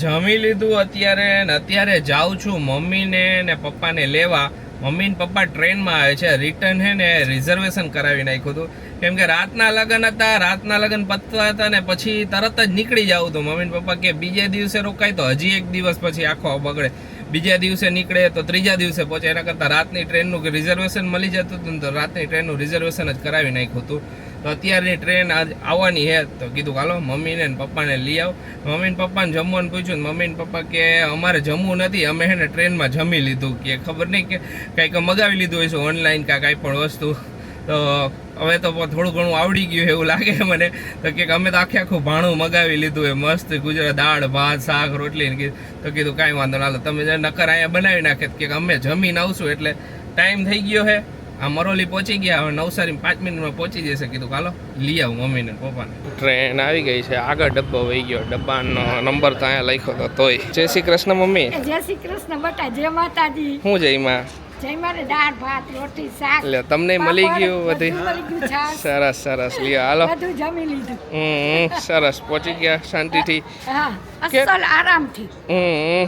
જમી લીધું અત્યારે ને અત્યારે જાઉં છું મમ્મીને ને પપ્પાને લેવા. મમ્મી ને પપ્પા ટ્રેનમાં આવે છે. રિટર્ન હે ને રિઝર્વેશન કરાવી નાખ્યું હતું કેમ કે રાતના લગ્ન હતા. રાતના લગ્ન પતવા હતા ને પછી તરત જ નીકળી જવું હતું. મમ્મી ને પપ્પા કે બીજે દિવસે રોકાય તો હજી એક દિવસ પછી આખો બગડે. બીજા દિવસે નીકળે તો ત્રીજા દિવસે પહોંચે. એના કરતાં રાતની ટ્રેનનું રિઝર્વેશન મળી જતું હતું ને તો રાતની ટ્રેનનું રિઝર્વેશન જ કરાવી નાખ્યું હતું. તો અત્યારની ટ્રેન આજ આવવાની છે તો કીધું હાલો મમ્મીને ને પપ્પાને લઈ આવ. મમ્મી ને પપ્પાને જમવાનું પૂછ્યું ને મમ્મી ને પપ્પા કે અમારે જમવું નથી, અમે છે ને ટ્રેનમાં જમી લીધું. કે ખબર નહીં કે કંઈક મગાવી લીધું હોય છે ઓનલાઈન કાંઈ પણ વસ્તુ. તો હવે તો થોડું ઘણું આવડી ગયું એવું લાગે મને. તો કે અમે તો આખું ભાણું મગાવી લીધું એ મસ્ત ગુજરાત દાળ ભાત શાક રોટલી. તો કીધું કાંઈ વાંધો ના, તમે નકર અહીંયા બનાવી નાખે કે અમે જમીને આવશું. એટલે ટાઈમ થઈ ગયો છે. આ મરોલી પહોંચી ગયા. હવે નવસારી 5 મિનિટમાં પહોંચી જશે. કીધું હાલો લઈ આવું મમ્મીને પપ્પાને. ટ્રેન આવી ગઈ છે. આગળ ડબ્બો વહી ગયો. ડબ્બાનો નંબર તો અહીંયા લખ્યો હતો તોય. જય શ્રી કૃષ્ણ મમ્મી. જય શ્રી કૃષ્ણ બેટા. જય માતાજી. શું જય માં? જય મારે દાળ ભાત રોટી શાક. એટલે તમને મળી ગયું બધું? સરસ સરસ લ્યો હાલો. બધું જમી લીધું. સરસ પહોંચી ગયા શાંતિથી. હા અસલ આરામથી.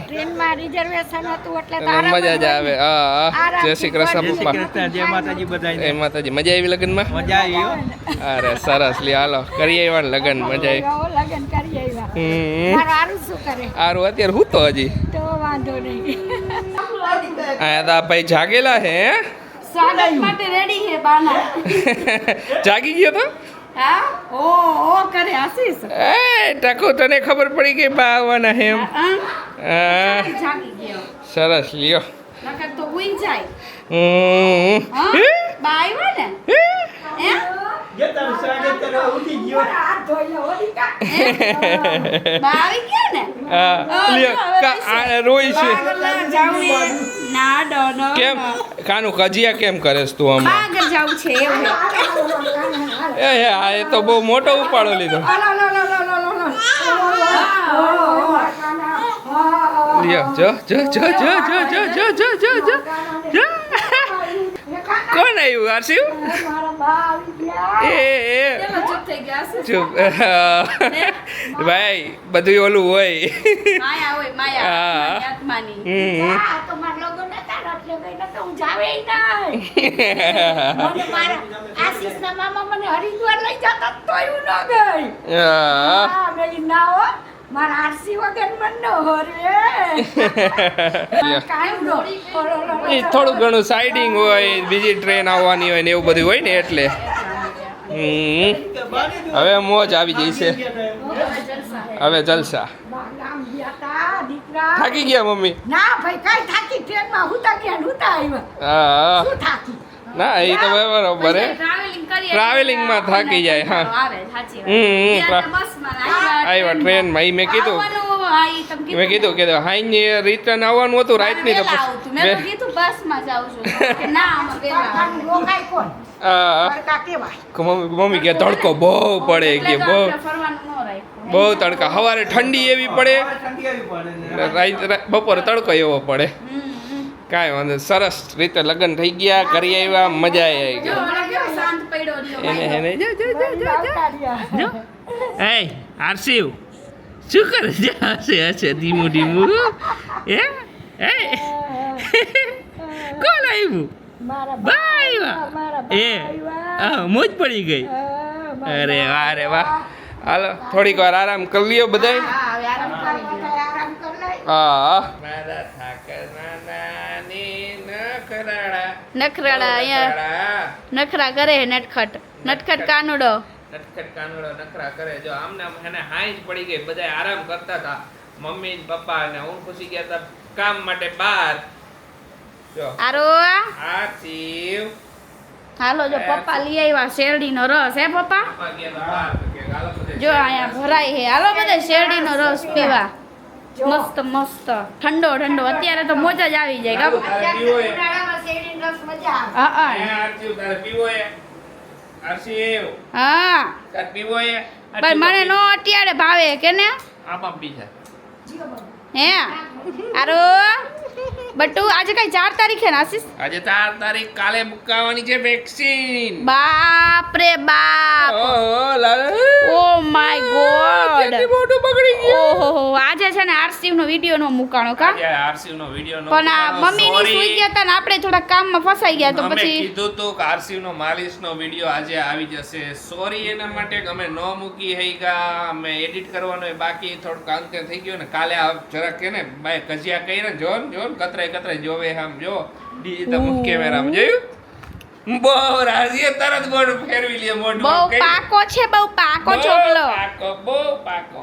ટ્રેનમાં રિઝર્વેશન હતું એટલે તો આરામ મજા જ આવે. હા જય શ્રી કૃષ્ણ પપ્પા. જય માતાજી બધાને. જય માતાજી. મજા આવી લગ્નમાં? મજા આવી. અરે સરસ લ્યો હાલો કરી આવ્યા લગ્ન. મજા આવી. લગ્ન કરી આવ્યા. મારું આરું શું કરે? સારું અત્યારે હું તો હજી તો વાંધો નહીં. આયા તા ભાઈ જાગેલા હે. સ્વાગત માટે રેડી છે બાના. જાગી ગયો તો? હા ઓ કરે આશીષ. એ ટકો તને ખબર પડી ગઈ બા આવવાના હે એમ? જાગી ગયો. સરસ લ્યો. નકર તો ઉઈ જાય. હમ બા આવ્યા ને? હે? જતા સ્વાગત કરવા ઉઠી ગયો. હાથ ધોઈ લો ઓલિકા. બા આવી ગયા ને? હા લ્યો આ રોઈ છે. ના ડો કેમ કાનું કજિયા કેમ કરેસ તું આમ? આગળ જાવું છે એવું. એ આ એ તો બહુ મોટો ઉપાડો લીધો. લ્યો જો જો જો જો જો જો જો જો જો જો જો કોણ આવ્યું આરસીવ? એ ચૂપ થઈ ગયા. ચૂપ ભાઈ બધું ઓલું હોય. માયા હોય માયા આત્માની. આ તો માર લોગો નતા એટલે ગઈ તો હું જાવે નહીં. મને મારા આશીષના મામા મને હરિદ્વાર લઈ જતા તોય હું ન ગઈ. હા મેલી ના હો મારા આરસી વગર મન ન હોરે. કાયમ દોડી એ થોડું ઘણું સાઇડિંગ હોય, બીજી ટ્રેન આવવાની હોય ને એવું બધું હોય ને એટલે. હવે મોજ આવી જઈ છે. હવે જલસા. થાકી ગયા મમ્મી? ના ભાઈ કઈ થાકી ટ્રેનમાં હુતા ગયા હુતા આવ્યા. હા શું થાકી? ના એ તો બરાબર હે. ટ્રાવેલિંગમાં થાકી જાય. હા આવ્યા ટ્રેનમાં. મેં કીધું કે હાઈ રિટર્ન આવવાનું હતું રાતની તો મમ્મી કે તડકો બહુ પડે કે બહુ તડકા. સવારે ઠંડી એવી પડે, બપોરે તડકો એવો પડે. કાંઈ વાંધો. સરસ રીતે લગ્ન થઈ ગયા, કરી આવ્યા, મજા આવી ગઈ. એને જો એ આરસીવ શું કરે છે? હશે ધીમું ધીમું. એ કોણ આવ્યું? એ મોજ પડી ગઈ. અરે વાહ રે વાહ. હાલો થોડીક વાર આરામ કરી લ્યો બધાય. હા નખરાડા અહીંયા નખરા કરે નટખટ નટખટ કાનુડો. નટખટ કાનુડો નખરા કરે. જો આમને એને હાઈ જ પડી ગઈ. બધા આરામ કરતા હતા. મમ્મી પપ્પા અને હું ખુશી ગયા હતા કામ માટે બહાર. જો આરો આરસીવ હાલો જો પપ્પા લઈ આવ્યા શેરડીનો રસ. હે પપ્પા જો અહીંયા ભરાય હે. હાલો બધા શેરડીનો રસ પીવા. મસ્ત મસ્ત ઠંડો ઠંડો. અત્યારે તો મોજ જ આવી જાય. હા પણ મને નો અત્યારે ભાવે કે ને. હે આરો બટુ આજે કઈ 4 તારીખે ને આશીષ આજે 4 તારીખ કાલે મુકાવાની છે વેક્સિન બાપ રે બાપ ઓહો લાલ ઓ માય ગોડ કેટલી મોટું પકડી ગયું ઓહો આજે છે ને આરસીવ નો વિડિયો નો મુકાણો કા આજે આરસીવ નો વિડિયો નો પણ આ મમ્મી ની સુઈ ગયા હતા ને આપણે થોડા કામમાં ફસાઈ ગયા તો અમે પછી કીધું તો કે આરસીવ નો માલિશ નો વિડિયો આજે આવી જશે સોરી એના માટે કે અમે ન મૂકી હઈગા અમે એડિટ કરવાનો એ બાકી થોડું કામ તે થઈ ગયું ને કાલે આ જરાક કે ને ભાઈ કજિયા કરીને જોન કતરાય જોવે આમ જો ડિજિટલ મુખ કેમેરામાં જોયું બહુ રાજીએ તરત મોઢું ફેરવી લે મોઢું બહુ આમ કરી. પાકો છે બહુ પાકો ચોકલો બહુ પાકો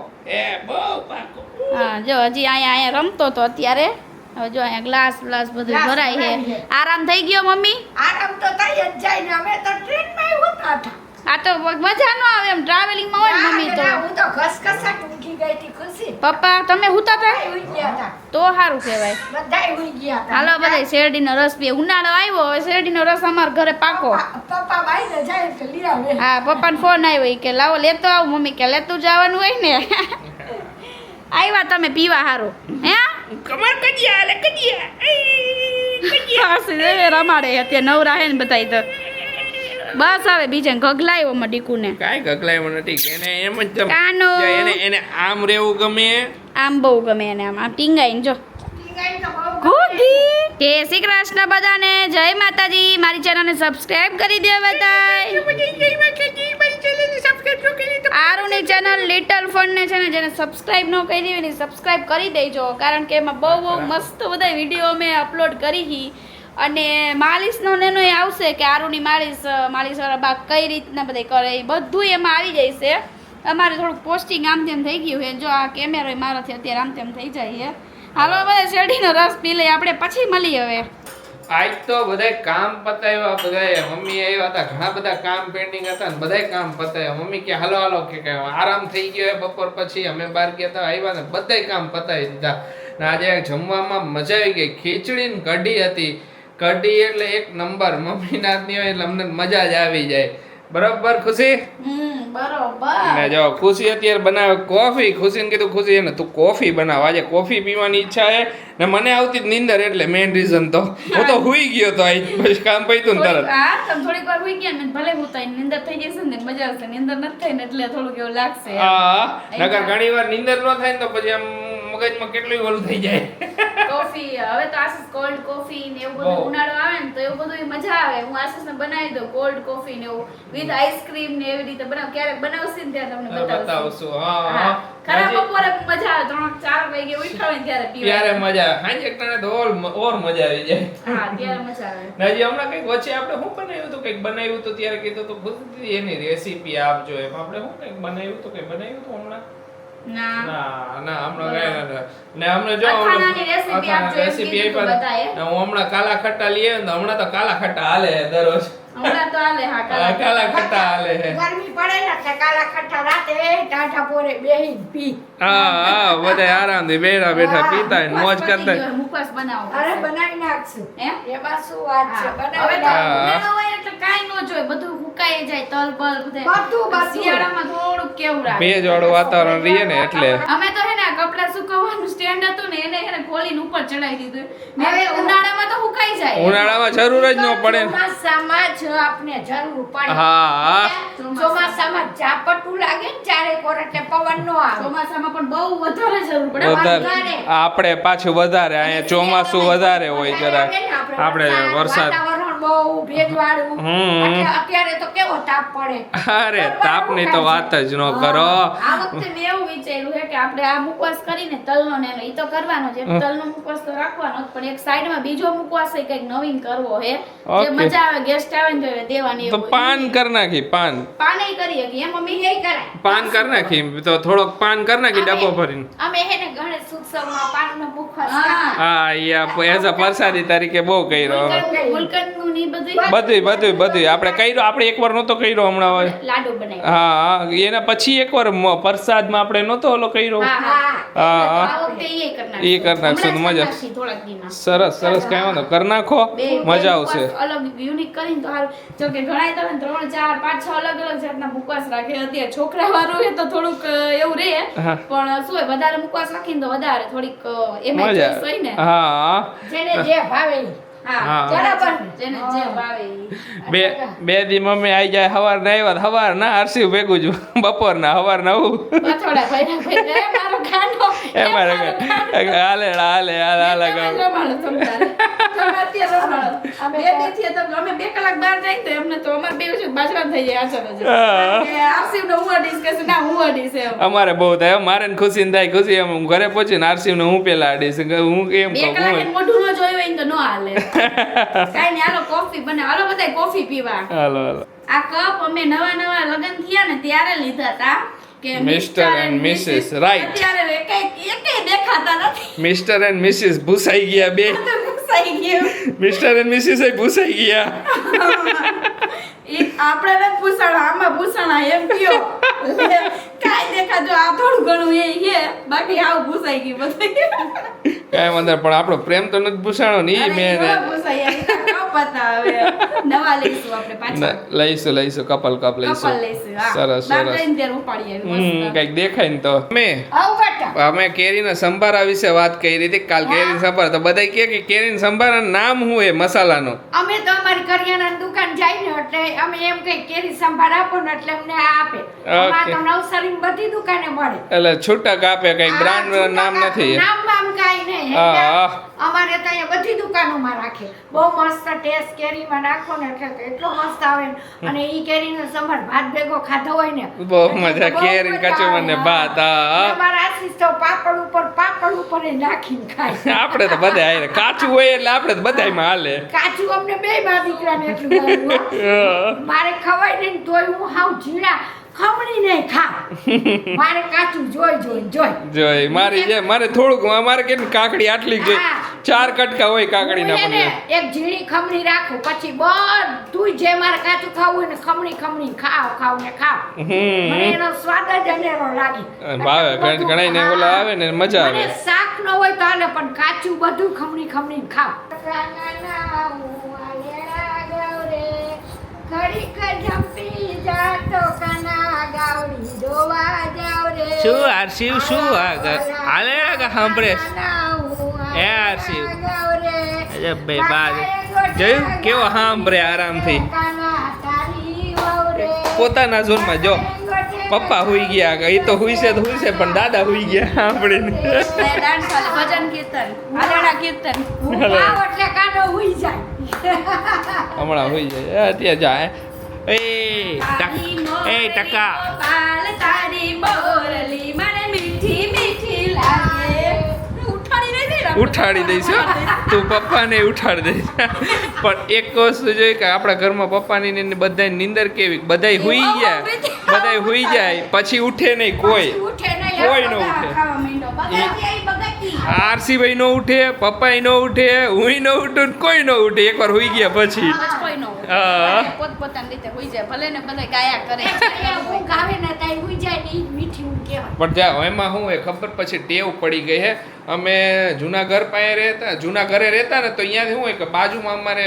બહુ પાકો હા જો હજી અહીંયા રમતો તો અત્યારે હવે જો અહીંયા ગ્લાસ બધું ભરાય છે આરામ થઈ ગયો મમ્મી આરામ તો થઈ જ જાય ને અમે તો ટ્રેનમાં હોતા હતા આ તો મજા ન આવે એમ ટ્રાવેલિંગમાં હોય ને મમ્મી તો હું તો ઘસઘસાટ ઊંઘી ગઈ હતી ખુશી પપ્પા તમે હુતા હતા બધાય ઊંઘી ગયા હતા તો સારું કહેવાય બધાય ઊંઘી ગયા હતા હાલો બધાય શેરડીનો રસ પીએ ઉનાળો આવ્યો હવે શેરડીનો રસ અમારા ઘરે પાકો પપ્પા બાઈને જાય એટલે લઈ આવે હા પપ્પાનો ફોન આવ્યો ઈ કે લાવો લેતો આવ મમ્મી કે લેતું જવાનું હોય ને આવ્યા તમે પીવા હારું હે કમર કજિયા કજિયા રમાડે અત્યારે નવરા હે ને બધાય તો બસ હવે બીજા ગગલાયો માં ડીકુને કાઈ ગગલાય નથી એને એમ જ જમ- કાનો. જો એને આમ રહેવું ગમે આમ બહુ ગમે એને આમ ટીંગાઈને જો ટીંગાઈ તો બહુ ઘૂઘી જય શ્રી કૃષ્ણ બધાને જય માતાજી મારી ચેનલને સબસ્ક્રાઇબ કરી દે બધાય આરુની ચેનલ લિટલ ફન ને છે ને જેને સબસ્ક્રાઇબ ન કરી હોય ને સબસ્ક્રાઇબ કરી દેજો કારણ કે એમાં બહુ મસ્ત બધા વિડીયો અમે અપલોડ કરી હી અને માલિશનો ને એનો આવશે કે આરુની માલિશવાળા બા કઈ રીતના બધા કરે એ બધું એમાં આવી જાય છે અમારે થોડુંક પોસ્ટિંગ આમ તેમ થઈ ગયું છે જો આ કેમેરો મારાથી અત્યારે આમ તેમ થઈ જાય છે હાલો બધા શેરડીનો રસ પી લઈએ આપણે પછી મળીએ હવે આજ તો બધાય કામ પતાવ્યા બધાય મમ્મી આવ્યા હતા ઘણા બધા કામ પેન્ડિંગ હતા ને બધાય કામ પતાવ્યા મમ્મી કે હાલો કે આરામ થઈ ગયો હે બપોર પછી અમે બહાર ગયા હતા આવ્યા ને બધાય કામ પતાવી દીધા ને આજે જમવામાં મજા આવી ગઈ ખીચડી ને કઢી હતી કઢી એટલે એક નંબર મમ્મી નાથની હોય એટલે અમને મજા જ આવી જાય બરાબર ખુશી બરોબર ને જો ખુશી અત્યારે બનાવે કોફી ખુશીને કીધું ખુશી એને તું કોફી બનાવ આજે કોફી પીવાની ઈચ્છા છે ને મને આવતી જ નીંદર એટલે મેઇન રીઝન તો હું તો હુઈ ગયો તો આજ પછી કામ પૈતું ને તરત હા તમે થોડીક વાર હોઈ ગયા ને ભલે હું તો નીંદર થઈ જશે ને મજા આવશે નીંદર નથી થઈ ને એટલે થોડુંક એવું લાગશે હા નકર ઘણી વાર નીંદર ન થાય ને તો પછી આમ મગજમાં કેટલું ઓલું થઈ જાય કોફી હવે તો આશીષ કોલ્ડ કોફી ને એવું બધું બહુ. ઉનાળો આવે ને તો એવું બધું મજા આવે હું આશીષને બનાવી દઉં કોલ્ડ કોફી ને એવું વિથ આઈસ્ક્રીમ ને એવી રીતે બનાવ ક્યારેક બનાવશે ને ત્યારે તમને બતાવશું બતાવશું હા હા હા ખરા હજી- બપોરે મજા આવે 3-4 વાગે ઉઠા હોય ને ત્યારે ત્યારે પીવાની મજા આવે હાંજે એકટાણે તો ઓર મજા આવી જાય હા ત્યારે મજા આવે ને હજી હમણાં કંઈક વચ્ચે આપણે શું બનાવ્યું હતું કંઈક બનાવ્યું હતું ત્યારે કીધું તો ખુશી એની રેસીપી આપજો એમ આપણે શું કંઈક બનાવ્યું હતું કંઈક બનાવ્યું હતું હમણાં ના ના હમણાં કઈ નથી. ને હમણાં જો અથાણાની recipe આપજો એમ રેસીપી કીધું હતું બધાએ. હું હમણાં કાલા ખટ્ટા લઈ આવ્યો ને હમણાં તો કાલા ખટ્ટા હાલે દરરોજ હમણાં તો હાલે હા કાલા ખટ્ટા હાલે ગરમી પડે ને એટલે કાલા ખટ્ટા રાતે ટાઢા પોરે બેહીન પી હા બધા આરામથી બેઠા બેઠા પીતા હોય ને મોજ કરતા હોય. મુખવાસ બનાવો અરે બનાવી નાખશું હે એમાં શું વાત છે હવે બનાવી તો હા. ઉનાળો હોય એટલે કાંઈ ન જોઈએ બધું સુકાઈ જાય તલ બલ બધું. શિયાળામાં થોડુંક કેવું રાખે ભેજવાળું વાતાવરણ રહીએ ને એટલે અમે તો હે ને આ કપડાં સુકવવાનું સ્ટેન્ડ હતું ને એને હે ને ખોલીને ઉપર ચડાવી દીધું મેં હવે કીધું ઉનાળામાં તો સુકાઈ જાય ઉનાળામાં જરૂર જ ન પડે ને. ચોમાસામાં જ આપને જરૂર પડે હા ચોમાસામાં ઝાપટું લાગે ને ચારે કોર એટલે પવન નો આવે ચોમાસામાં પણ બહુ વધારે જરૂર પડે વધારે આપણે પાછું વધારે અહીંયા ચોમાસું વધારે હોય જરાક આપણે વરસાદ વાતાવરણ બહુ ભેજવાળું હમ. એટલે અત્યારે તો કેવો તાપ પડે અરે તાપની તો વાત જ ન કરો આ વખતે મેં એવું વિચાર્યું છે કે આપણે આ મુખવાસ કરીને તલનો ને એનો ઈ તો કરવાનો છે તલનો મુખવાસ તો રાખવાનો જ, પણ એક સાઈડમાં બીજો મુખવાસ એ કંઈક નવીન કરવો છે જે Okay. મજા આવે ગેસ્ટ આવે ને તો એને દેવાની તો એવું. પાન કર નાખી પાન પાને કરીએ કે એમ મમ્મી એ કરાય પાન કર નાખી તો થોડોક પાન કર નાખી ડબ્બો ભરીને અમે હે ને ગણેશ ઉત્સવમાં પાનનો મુખવાસ હા. ખાતા. હા એઝ અ પ્રસાદી તરીકે બહુ કર્યો ગુલકંદનું લાડુ ને ઈ બધું આપણે કર્યું. આપણે એકવાર નહોતો કર્યો હમણાં હવે. લાડુ બનાવ્યા. હા એના પછી એકવાર પ્રસાદમાં આપણે નહોતો ઓલો કર્યો. હા હા આ વખતે ઈ કરી ઈ કરી નાખશું તો મજા. થોડાક દીમાં સરસ કઈ વાંધો કર નાખો, મજા આવશે. અલગ યુનિક કરીને તો હારું. જો કે ઘણાય તમે 3, 4, 5, 6 અલગ અલગ જાતના મુખવાસ રાખે. અત્યારે છોકરા વાળું હોય તો થોડુંક એવું રહે, હા. પણ શું હોય વધારે મુખવાસ રાખીને તો વધારે થોડીક એમાં મજા choice હોય ને. હા જેને જે ભાવે ઈ. હા હા. બરાબર, જેને જે ભાવે ઈ. બે દી મમ્મી આવી જાય હવાર ના આવ્યા હવાર ના હરસી ભેગું છું બપોર ના હવાર ના હું બથોડા ભાઈ મારો ખાંડો એ મારે હાલે રમાડો તમતારે. તમે અત્યારે રમાડો. બે દીથી તો અમે 2 કલાક બહાર જઈએ તો એમને તો અમારે બેવ છે બાજરામ થઈ જાય આચર જ. કે આરસીવ નો હું અડીશ કે ના હું અડીશ એમ. અમારે બહુ થાય મારે ને ખુશી ને થાય ખુશી એમ હું ઘરે પહોંચીને આરસી ને હું પેલા અડીશ હું એમ 2 કલાક એને મોઢું ન જોયું હોય ને તો ન હાલે. કાઈ નહીં, હાલો કોફી બને, હાલો બધાય કોફી પીવા. હાલો આ કપ અમે નવા લગ્ન થયા ને ત્યારે લીધા હતા કે Mr. and Mrs. right. અત્યારે એકેય દેખાતા નથી. મિસ્ટર એન્ડ મિસિસ ભૂસાઈ ગયા બે. ગુસ્સાઈ ગયું. મિસ્ટર એન્ડ મિસિસ ભૂસાઈ ગયા. આપણે નથી ભૂસાણા, આમાં ભૂસાણા એમ કયો. કાઈ દેખાતું આ થોડું ઘણું એ છે, બાકી આવું ભૂસાઈ ગયું બધું. કાંઈ વાંધો નહીં, પણ આપણો પ્રેમ તો નથી ભૂસાણો ને ઈ અરે મેં એવા ભૂસાઈ ગયા, કપ હતા હવે. નવા લઈશું આપણે પાછા. લઈશું કપલ કપ કપલ લઈશું, હા. સરસ બહાર જઈને ત્યારે ઉપાડીએ મસ્ત. કઈક દેખાય ને તો આવું બેટા. અમે કેરીના સંભારા વિશે વાત કરી હતી કાલ. કેરી સંભારા તો બધા કહે કે કેરીના સંભારાનું નામ શું એ મસાલાનો? અમે તો અમારી કરિયાણાની દુકાન જાય ને એટલે અમે એમ કઈ કેરી સંભાર આપો ને એટલે અમને આ આપે. અમારે તો નવસારીની બધી દુકાને મળે. એટલે છૂટક આપે, કઈક બ્રાન્ડ નામ નથી. નામ કાઈ નહીં. હા. અમારે તો અહીંયા બધી દુકાનોમાં રાખે. બહુ મસ્ત ટેસ્ટ કેરીમાં નાખો ને એટલે એટલો મસ્ત આવે ને. અને ઈ કેરીનો સંભાર ભાત ભેગો ખાધો હોય ને બહુ મજા. કેરી કચુંબર ને ભાત. હા અમારા આશીષ તો પાપડ ઉપર એ નાખીને ખાય. આપણે તો બધા હારે કાચું હોય એટલે આપણે તો બધાયમાં હાલે. કાચું અમને બે માં દીકરાને એટલું ભાવ્યું હો. મારે ખવાય નહીં ને તોય હું હાવ ઝીણા ખમણી નહીં ખા. મારે કાચું જોઈ મારે થોડુંક મારે કેટલી કાકડી આટલી જ જોઈએ. 4 કટકા હોય કાકડીના હું મને. એને એક ઝીણી ખમણી રાખું પછી બધું જે મારે કાચું ખાવું હોય ને ખમણી ખાવ ને ખાવ. મને એનો સ્વાદ જ અનેરો લાગે. ભાવે ઘણા ને ઓલા આવે ને મજા આવે. મને શાક ન હોય તો હાલે પણ કાચું બધું ખમણી ખાવ. શું આરસીવ શું હાલે સાંભળે એ આરસીવ અરે ભાઈ બા જોયું કેવો સાંભળે આરામથી પોતાના ઝોનમાં. જો પપ્પા હુઈ ગયા, એ તો હુઈ છે પણ દાદા હુઈ ગયા સાંભળીને. ડાન્સ વાલે ભજન કીર્તન, હાલેડા કીર્તન. એટલે કાનો હુઈ જાય. હમણાં હુઈ જાય અત્યારે જાય. એ ટકા તારી બોરલી મને મીઠી મીઠી લાગે. ઉઠાડી દઈશું. તું પપ્પાને ઉઠાડી દઈશ. પણ એક વસ્તુ જોઈએ કે આપણા ઘરમાં પપ્પાની ને બધાની નીંદર કેવી, બધાય હુઈ જાય પછી ઉઠે નહીં કોઈ ન ઉઠે. આરસીભાઈ નો ઉઠે, પપ્પાય નો ઉઠે, હુંય ન ઉઠું, કોઈ ન ઉઠે એકવાર હુઈ ગયા પછી. હા પોતપોતાની રીતે હોઈ જાય, ભલે ને બધા ગાયા કરે. હું ગાવે ને તાઈ હુઈ જાય ને ઈ મીઠી ઊંઘ કહેવાય. પણ જ્યાં એમાં શું હોય ખબર, પછી ટેવ પડી ગઈ હે. અમે જૂના ઘર પાસે જૂના ઘરે રહેતા ને તો અહીંયાથી શું હોય કે બાજુમાં અમારે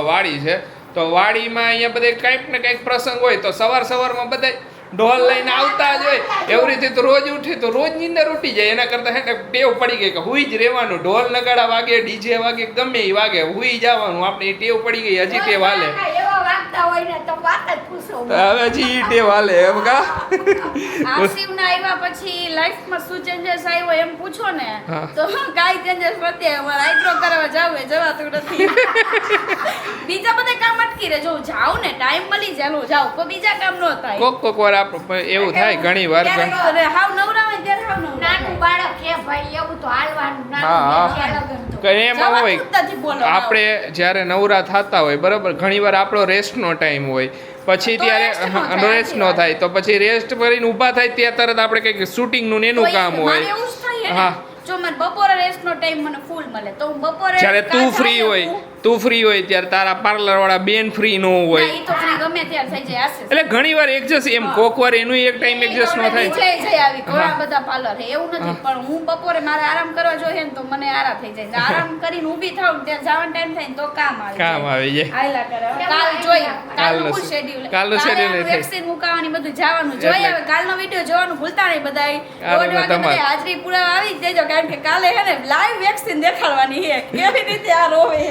વાડી છે. તો વાડીમાં અહીંયા બધે કંઈક ને કંઈક પ્રસંગ હોય તો સવારમાં બધા ઢોલ લઈને આવતા જ હોય. એવી રીતે તો રોજ ઉઠે તો રોજ નીંદર ઉઠી જાય. એના કરતાં હે ને ટેવ પડી ગઈ કે હુઈ જ રહેવાનું. ઢોલ નગાડા વાગે, ડીજે વાગે, ગમે એ વાગે હુઈ જવાનું. આપણે એ ટેવ પડી ગઈ, હજી ટેવ હાલે. એવા વાગતા હોય ને તો વાત જ પૂછો. હવે હજી ઈ ટેવ હાલે એમ કા. આરસીવના આવ્યા પછી લાઈફમાં શું ચેન્જીસ આવ્યો એમ પૂછો ને તો કાંઈ ચેન્જીસ નથી. અમારે આઈબ્રો કરવા જાવ જવાતું નથી. બીજા બધા કામ અટકી રહે. જો જાવ ને ટાઈમ મળી જાય જાવ, કોઈ બીજા કામ ન થાય. કોક વાર એવું થાય ઘણી વાર. હાવ નવરા હોય ત્યારે હાવ નવરા. નાનું બાળક કે ભાઈ એવું તો હાલવાનું. એમાં હોય આપણે જ્યારે નવરા થતા હોય બરાબર, ઘણી વાર આપણો રેસ્ટનો ટાઈમ હોય પછી ત્યારે રેસ્ટ ન થાય તો પછી રેસ્ટ કરીને ઊભા થાય ત્યાં તરત આપણે કંઈક શૂટિંગનું ને એનું કામ હોય. હા જો મને બપોરે રેસ્ટ નો ટાઈમ મને ફૂલ મળે તો હું બપોરે જ્યારે તું ફ્રી હોય તું ફ્રી હોય ત્યારે તારા પાર્લર વાળા બેન ફ્રી ન ના, હોય ઈ તો free ગમે ત્યારે થઈ જાય આશીષ. એટલે ઘણી વાર એડજસ્ટ એમ કોક વાર એનું એક ટાઈમ એડજસ્ટ ન થાય જઈ આવી ઘણા બધા પાર્લર છે એવું નથી પણ હું બપોરે મારે આરામ કરવા જોઈએ ને તો મને આરામ થઈ જાય આરામ કરીને ઊભી થાવ ને ત્યારે જવાનો ટાઈમ થાય ને તો કામ આવી જાય આયલા કરે હવે કાલ જોઈએ કાલનું full schedule. કાલનું કાલે schedule આનું થાય. vaccine મુકાવાની બધું જવાનું જોઈએ હવે કાલનો વિડિયો જોવાનું ભૂલતા નહીં બધાય હારું, દોઢ વાગે તમારે. બધાય હાજરી પુરાવા આવી જ દેજો કારણ કે કાલે હે ને લાઈવ વેક્સિન દેખાડવાની છે કેવી રીતે આ રોવે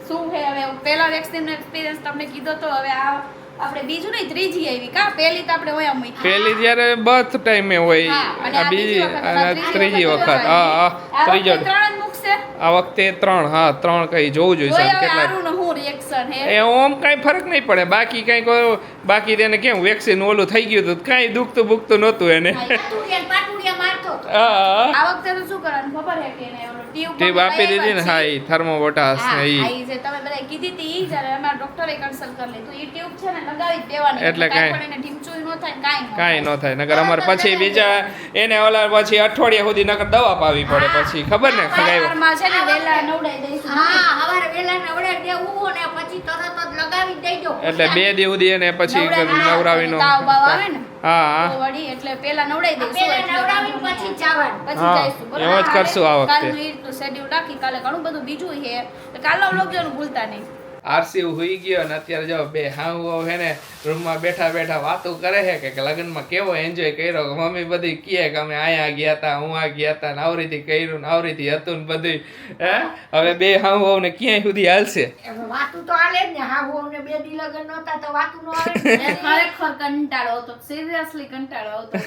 શું છે હવે પહેલા વેક્સિન નો એક્સપિરિયન્સ તમને કીધો તો હવે આ આપણે બીજું નહીં ત્રીજી આવી કા પહેલી તો આપણે ઓયા મૂકી પેલી જ્યારે બર્થ ટાઈમે હોય હા, અને આ આ બીજી વખત, અને આ ત્રીજી વખત આ હા ત્રીજો વખતે ત્રણ જ મૂકશે આ વખતે 3 હા 3 કઈ જોવું જોઈએ જોઈએ સાહેબ હવે કેટલા આનું ને હું રિએક્શન હે એ ઓમ કાંઈ ફરક નહીં પડે બાકી કાંઈ બાકી તેને કેમ વેક્સિન ઓલું થઈ ગયું હતું કાંઈ દુખતું બુખતું નહોતું એને પાટુડિયા પાટુડિયા મારતો હતો. હા આ વખતે તો શું કરવાનું ખબર હે કે એને ઓલો ટીપ આપી દીધી ને હા ઈ થર્મોવોટાસ ને ઈ જે તમે બધા કીધી હતી ઈ જ્યારે અમારા ડોક્ટરે કન્સલ્ટ કરી લીધું ઈ ટ્યુબ છે ને લગાવી જ દેવાની એટલે કાંઈ કાંઈ- પણ એને ઢીમચું ન થાય કાંઈ ન થાય નકર અમારે પછી બીજા એને ઓલા પછી અઠવાડિયા સુધી નકર દવા પાવી પડે પછી ખબર ને ખગાવ્યો સવારમાં છે ને વહેલા નવડાવી દઈશું હા હવારે વેલા નવડાવી દેવું ને પછી તરત જ લગાવી જ દેજો એટલે 2 દી સુધી એને પછી નવરાવીનો તાવ બાવ આવે ને હા તો વળી એટલે પેલા નવડાવી દઈશું પેલા એટલે નવડાવીને પછી જવાનું. પછી હા, જઈશું બરાબર? એમ જ કરશું આ વખતે. કાલનું ઈ રીતનું schedule રાખી કાલે ઘણું બધું બીજું છે તો કાલનો vlog જોવાનું ભૂલતા નહીં આરસી હુઈ ગયો ને અત્યારે જો બે હાવ હે ને રૂમમાં બેઠા બેઠા વાતો કરે છે કે લગ્નમાં કેવો એન્જોય કર્યો મમ્મી બધી કહે કે અમે અહીંયા ગયા હતા હું આ ગયા હતા ને આવરીથી કર્યું ને આવરીથી હતું ને બધું હે હવે બે હાવ ને ક્યાંય સુધી હાલશે હવે વાતું તો હાલે જ ને હા હું અમને 2 દી લગન નહોતા તો વાતું નો આવે ને. ખરેખર કંટાળો આવતો સિરિયસલી કંટાળો આવતો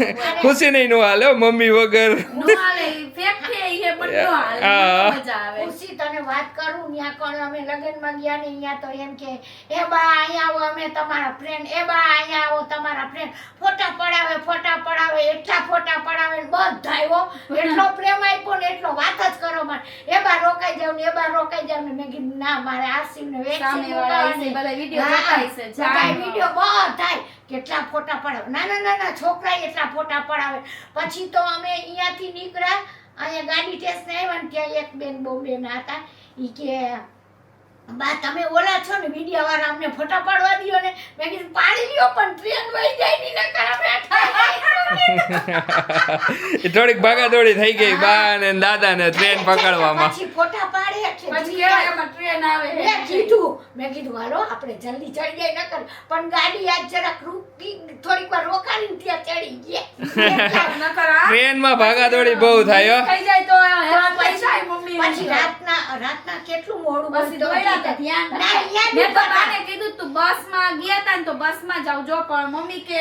ખુશી નહીં નો હાલે હો, મમ્મી વગર નો હાલે ફેક છે ઈ પણ નો હાલે હા. મજા આવે ખુશી તને વાત કરું ત્યાં કોણ અમે લગનમાં ગયા ને અહીંયા તો એમ કે એ બા અહીંયા આવો અમે તમારા ફ્રેન્ડ એ બા અહીંયા આવો તમારા ફ્રેન્ડ ફોટા પડાવે એટલા ફોટા પડાવે ને બધા આવ્યો એટલો પ્રેમ આપ્યો ને એટલો વાત જ કરો મને એ બા રોકાઈ જાવ ને એ બા રોકાઈ જાવ ને મેં કીધું ના મારે આસિફને વેક્સિન સામેવાળા હશે, બધા video જોતા હશે, જાણ. વિડિયો બધાય કેટલા ફોટા પડાવે ના છોકરા એટલા ફોટા પડાવે પછી તો અમે અહીંયાથી નીકળ્યા અહીંયા ગાડી ટેસ્ટ આવ્યા ને ત્યાં એક બેન બોમ્બે ના હતા ઈ કે બા તમે ઓલા છો ને મીડિયા વાળા અમને ફોટા પાડવા દ્યો ને મેં કીધું પાડી લ્યો પણ ટ્રેન વહી જાય ની નકર બેઠા એ થોડીક ભાગાદોડી થઈ ગઈ બા ને દાદા ને ટ્રેન પકડવામાં પછી ફોટા પાડે છે પછી કેવાય એમાં ટ્રેન આવે મેં કીધું હાલો આપણે જલ્દી ચડી જાય નકર પણ ગાડી આજ જરાક રૂકી થોડીક વાર રોકાણી ત્યાં ચડી ગયા નકર આ ટ્રેનમાં ભાગાદોડી બહુ થાય હો થઈ જાય તો હેરાન થઈ જાય મમ્મી પછી રાતના કેટલું મોડું પછી બનતું દોડ્યા હતું. હતા ધ્યાન ના, અહીંયા મેં તો બી બાને કીધું તું બસમાં ગયા તા ને તો બસમાં જાવ જો પણ મમ્મી કે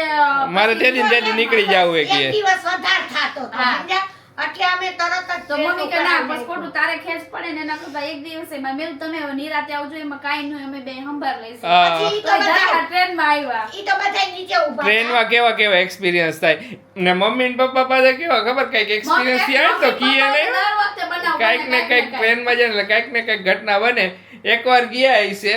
મારે તે દી નીકળી જવું એક કે દિવસ વધારે થાતો હતો, હા. સમજ્યા? એટલે અમે તરત જ તો મમ્મી કે ના ટ્રેન બસ ઉપર ખોટું તારે ખેંચ પડે ને એના કરતા એક દિવસે માં મેલ તમે નિરાતે આવજો એમાં કાઈ નહીં અમે બે સંભાળ લઈશું હા. પછી તો ઈ ટ્રેનમાં આવ્યા ઈ તો બધા નીચે ઊભા ટ્રેનમાં કેવા કેવા એક્સપિરિયન્સ થાય ને મમ્મી ને પપ્પા પાસે કેવા ખબર કઈક એક્સપિરિયન્સ થયા તો કીએ ને દર વખતે બનાવ કાંઈક ને કાંઈક ટ્રેનમાં જાય ને કાંઈક ને કાંઈક ઘટના બને એકવાર ગયા હશે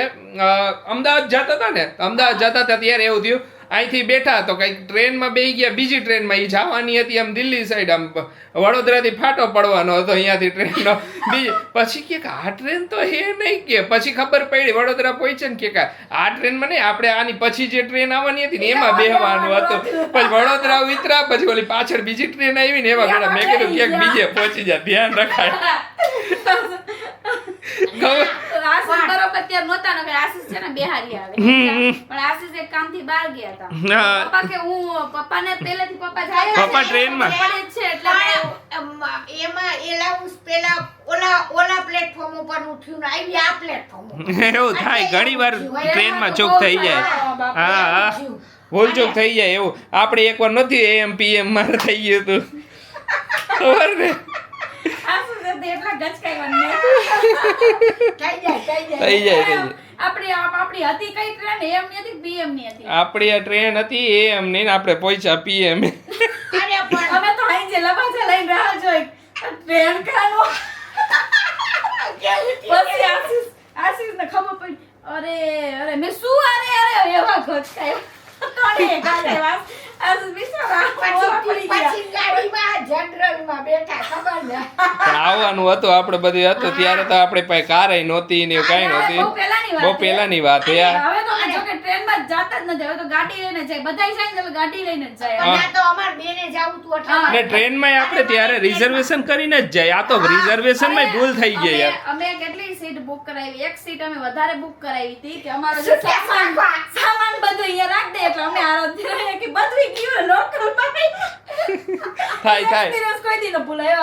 અમદાવાદ જતા હતા ને અમદાવાદ જતા હતા ત્યારે એવું થયું અહીંથી બેઠા તો કંઈક ટ્રેનમાં બેસી ગયા બીજી ટ્રેનમાં એ જવાની હતી આમ દિલ્હી સાઈડ આમ વડોદરાથી ફાટો પડવાનો હતો અહીંયાથી ટ્રેનનો બીજી પછી કે આ ટ્રેન તો હે નહીં કે પછી ખબર પડી વડોદરા પહોંચે ને કે આ ટ્રેનમાં નહીં આપણે આની પછી જે ટ્રેન આવવાની હતી ને એમાં બેહવાનું હતું પછી વડોદરા ઉતરા પછી ઓલી પાછળ બીજી ટ્રેન આવી ને એમાં બેઠા મેં કીધું ક્યાંક બીજે પહોંચી જાય ધ્યાન રખાય ખબર આશીષ બરોબર ત્યાં નહોતા ને આશીષ છે ને બિહારી આવે પણ આશીષ એક કામથી બહાર ગયા હતા હા. પપ્પા કે હું પપ્પાને પહેલેથી પપ્પા જાય પપ્પા ટ્રેનમાં. છે એટલે એમાં એલાઉન્સ પેલા ઓલા પ્લેટફોર્મ ઉપર નું થયું ને આવી આ પ્લેટફોર્મ એવું થાય ઘણી વાર ટ્રેનમાં ચોક થઈ જાય હા હા ભૂલચૂક થઈ જાય એવું આપણે એકવાર નથી AM PM મારે થઈ ગયું હતું ખબર ને આશીષ એટલે એટલા ગચકાઈવા થઈ જાય આપણી હતી કઈ ટ્રેન એમ ની હતી પીએમ ની હતી આપણી આ ટ્રેન હતી AM ની ને આપણે પહોંચ્યા PM અરે પણ અમે તો અહીં જે લબાજા લઈને રાહ જોઈ ટ્રેન કાનો પછી આશીષ ને ખબર પડી અરે મેં શું અરે એવા ગચકાયો તોડે ગાલે વાસ પછી ગાડીમાં જનરલમાં બેઠા ખબર ને પણ આવવાનું હતું આપણે બધું હતું ત્યારે તો આપણે પાસે કારેય નહોતી ને એવું કાંઈ નહોતી બહુ પહેલાની વાત યાર હવે તો અમે જો કે ટ્રેનમાં જ જાતા જ નથી, હવે તો ગાડી લઈને જાય, બધાય જાય ને એટલે ગાડી લઈને જ જાય. પણ આ તો અમાર બેને જાવું તું ને એટલે ટ્રેનમાં આપણે ત્યારે રિઝર્વેશન કરીને જ જાય. આ તો રિઝર્વેશનમાં ભૂલ થઈ ગઈ યાર. અમે કેટલી સીટ બુક કરાવી, એક સીટ અમે વધારે બુક કરાવી હતી કે અમારો જે સુટકેસ સામાન રાખવા. સામાન બધું અહીંયા રાખ દે એટલે અમે આરામથી રહીએ કે બધું ગયું લોકરમાં થાય એક્સપિરિયન્સ કોઈ દી ન ભૂલાય.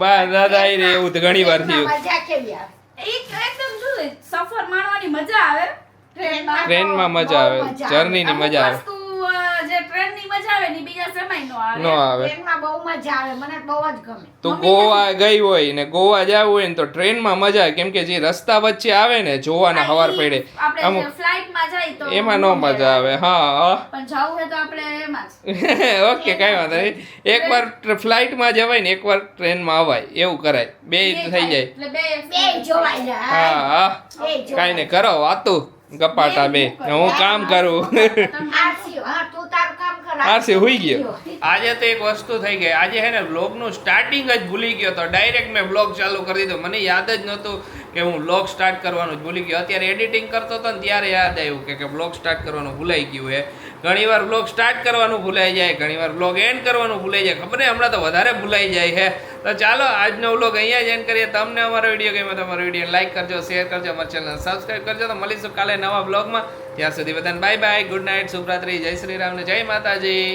બા દાદા એ રે એવું તો ઘણી વાર થયું. મજા કેવી આવે એકદમ શું સફર માણવાની મજા આવે ટ્રેનમાં. ટ્રેનમાં મજા આવે, જર્નીની મજા આવે. વસ્તુ જે ટ્રેનની મજા આવે ને ઈ બીજા સમય નો આવે. નો આવે. ટ્રેનમાં બહુ મજા આવે, મને બહુ જ ગમે. તું ગોવા ગઈ હોય ને ગોવા જવું હોય ને તો ટ્રેનમાં મજા આવે, કેમ કે જે રસ્તા વચ્ચે આવે ને જોવાના હવાર પડે આપણે અમુક જે ફ્લાઇટમાં જાય તો એમાં નો મજા આવે. હા પણ જવું હોય તો આપણે એમાં જ. ઓકે કઈ વાંધો નહીં. એકવાર ફ્લાઇટમાં જવાય ને એકવાર ટ્રેનમાં અવાય એવું કરાય, બે થઈ જાય. એટલે બે બે જોવાય ને, હા હા બે જોવાય. કાંઈ નહીં કરો વાતું ગપાટા બે ને હું કામ કરું. આરસી, હા, તું તારું કામ કર. આરસી હુઈ ગયો. આજે તો એક વસ્તુ થઈ ગઈ. આજે હે ને વ્લોગનું સ્ટાર્ટિંગ જ ભૂલી ગયો તો ડાયરેક્ટ મેં વ્લોગ ચાલુ કરી દીધો. મને યાદ જ નહોતું કે હું વ્લોગ સ્ટાર્ટ કરવાનું જ ભૂલી ગયો. અત્યારે એડિટિંગ કરતો હતો ને ત્યારે યાદ આવ્યું કે વ્લોગ સ્ટાર્ટ કરવાનું ભૂલાઈ ગયું હે. ઘણીવાર વ્લોગ સ્ટાર્ટ કરવાનું ભૂલાઈ જાય, ઘણીવાર વ્લોગ એન્ડ કરવાનું ભૂલાઈ જાય. ખબર નહીં હમણાં તો વધારે ભૂલાઈ જાય હે. તો ચાલો આજનો વ્લોગ અહીંયા જ એન્ડ કરીએ. તમને અમારો વિડીયો ગમ્યો તો અમારો વિડીયો લાઈક કરજો, શેર કરજો, અમારી ચેનલ સબસ્ક્રાઈબ કરજો. તો મળીશું કાલે નવા વ્લોગમાં. ત્યાં સુધી બધાને બાય બાય, ગુડ નાઇટ, શુભરાત્રી, જય શ્રી રામ ને જય માતાજી.